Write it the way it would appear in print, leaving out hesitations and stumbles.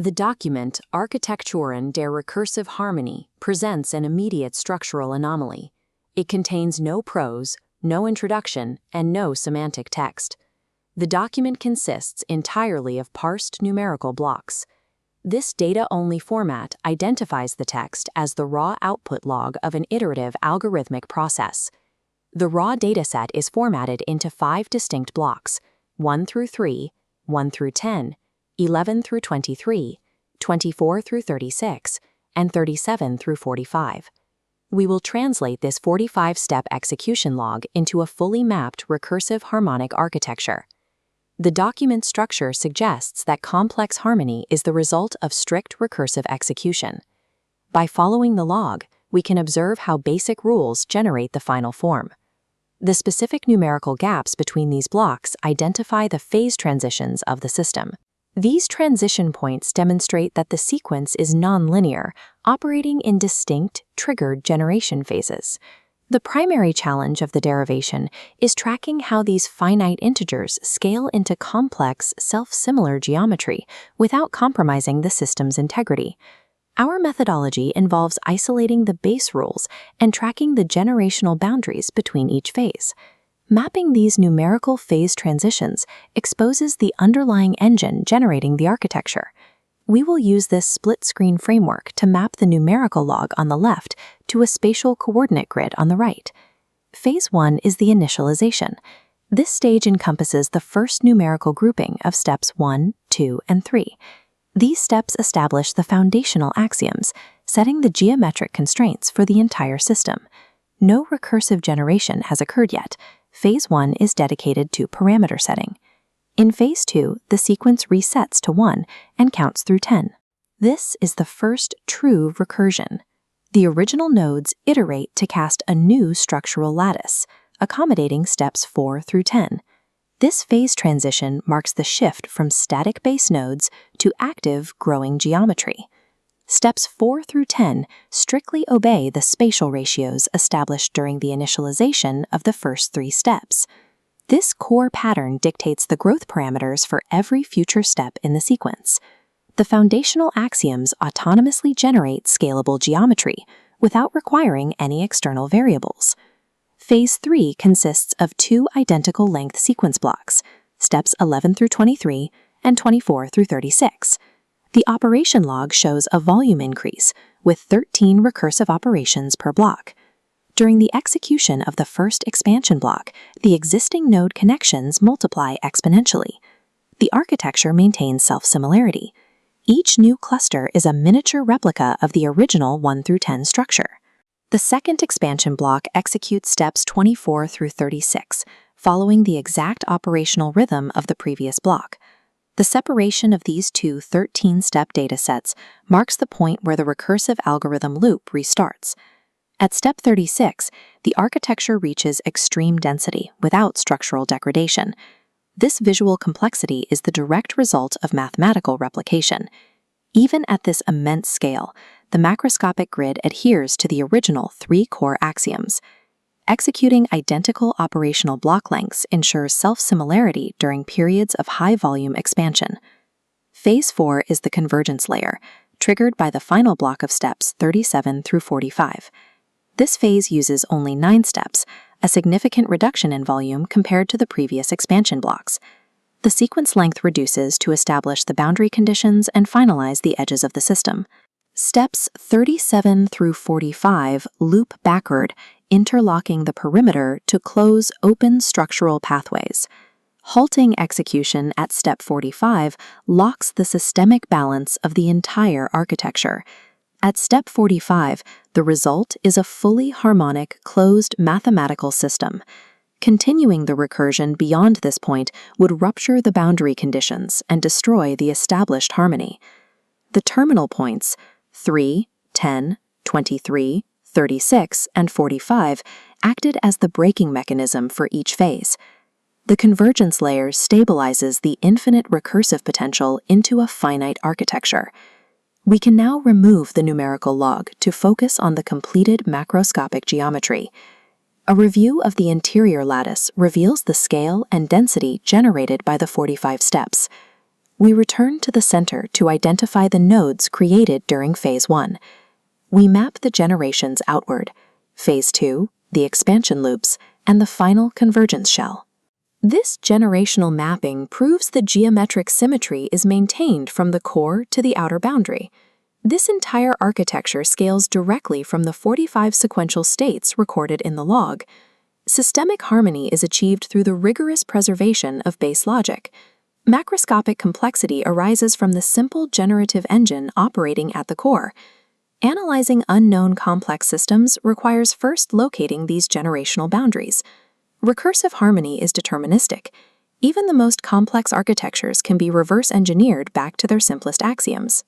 The document Architekturen der Recursive Harmony presents an immediate structural anomaly. It contains no prose, no introduction, and no semantic text. The document consists entirely of parsed numerical blocks. This data-only format identifies the text as the raw output log of an iterative algorithmic process. The raw dataset is formatted into 5 distinct blocks: 1 through 3, 1 through 10, 11 through 23, 24 through 36, and 37 through 45. We will translate this 45-step execution log into a fully mapped recursive harmonic architecture. The document structure suggests that complex harmony is the result of strict recursive execution. By following the log, we can observe how basic rules generate the final form. The specific numerical gaps between these blocks identify the phase transitions of the system. These transition points demonstrate that the sequence is nonlinear, operating in distinct, triggered generation phases. The primary challenge of the derivation is tracking how these finite integers scale into complex, self-similar geometry without compromising the system's integrity. Our methodology involves isolating the base rules and tracking the generational boundaries between each phase. Mapping these numerical phase transitions exposes the underlying engine generating the architecture. We will use this split-screen framework to map the numerical log on the left to a spatial coordinate grid on the right. Phase 1 is the initialization. This stage encompasses the first numerical grouping of steps 1, 2, and 3. These steps establish the foundational axioms, setting the geometric constraints for the entire system. No recursive generation has occurred yet. Phase 1 is dedicated to parameter setting. In Phase 2, the sequence resets to 1 and counts through 10. This is the first true recursion. The original nodes iterate to cast a new structural lattice, accommodating steps 4 through 10. This phase transition marks the shift from static base nodes to active, growing geometry. Steps 4 through 10 strictly obey the spatial ratios established during the initialization of the first 3 steps. This core pattern dictates the growth parameters for every future step in the sequence. The foundational axioms autonomously generate scalable geometry without requiring any external variables. Phase 3 consists of 2 identical length sequence blocks, steps 11 through 23 and 24 through 36. The operation log shows a volume increase, with 13 recursive operations per block. During the execution of the first expansion block, the existing node connections multiply exponentially. The architecture maintains self-similarity. Each new cluster is a miniature replica of the original 1 through 10 structure. The second expansion block executes steps 24 through 36, following the exact operational rhythm of the previous block. The separation of these two 13-step datasets marks the point where the recursive algorithm loop restarts. At step 36, the architecture reaches extreme density without structural degradation. This visual complexity is the direct result of mathematical replication. Even at this immense scale, the macroscopic grid adheres to the original 3 core axioms. Executing identical operational block lengths ensures self-similarity during periods of high-volume expansion. Phase 4 is the convergence layer, triggered by the final block of steps 37 through 45. This phase uses only 9 steps, a significant reduction in volume compared to the previous expansion blocks. The sequence length reduces to establish the boundary conditions and finalize the edges of the system. Steps 37 through 45 loop backward, interlocking the perimeter to close open structural pathways. Halting execution at step 45 locks the systemic balance of the entire architecture. At step 45, the result is a fully harmonic, closed mathematical system. Continuing the recursion beyond this point would rupture the boundary conditions and destroy the established harmony. The terminal points, 3, 10, 23, 36, and 45, acted as the braking mechanism for each phase. The convergence layer stabilizes the infinite recursive potential into a finite architecture. We can now remove the numerical log to focus on the completed macroscopic geometry. A review of the interior lattice reveals the scale and density generated by the 45 steps. We return to the center to identify the nodes created during Phase 1. We map the generations outward, Phase 2, the expansion loops, and the final convergence shell. This generational mapping proves the geometric symmetry is maintained from the core to the outer boundary. This entire architecture scales directly from the 45 sequential states recorded in the log. Systemic harmony is achieved through the rigorous preservation of base logic. Macroscopic complexity arises from the simple generative engine operating at the core. Analyzing unknown complex systems requires first locating these generational boundaries. Recursive harmony is deterministic. Even the most complex architectures can be reverse engineered back to their simplest axioms.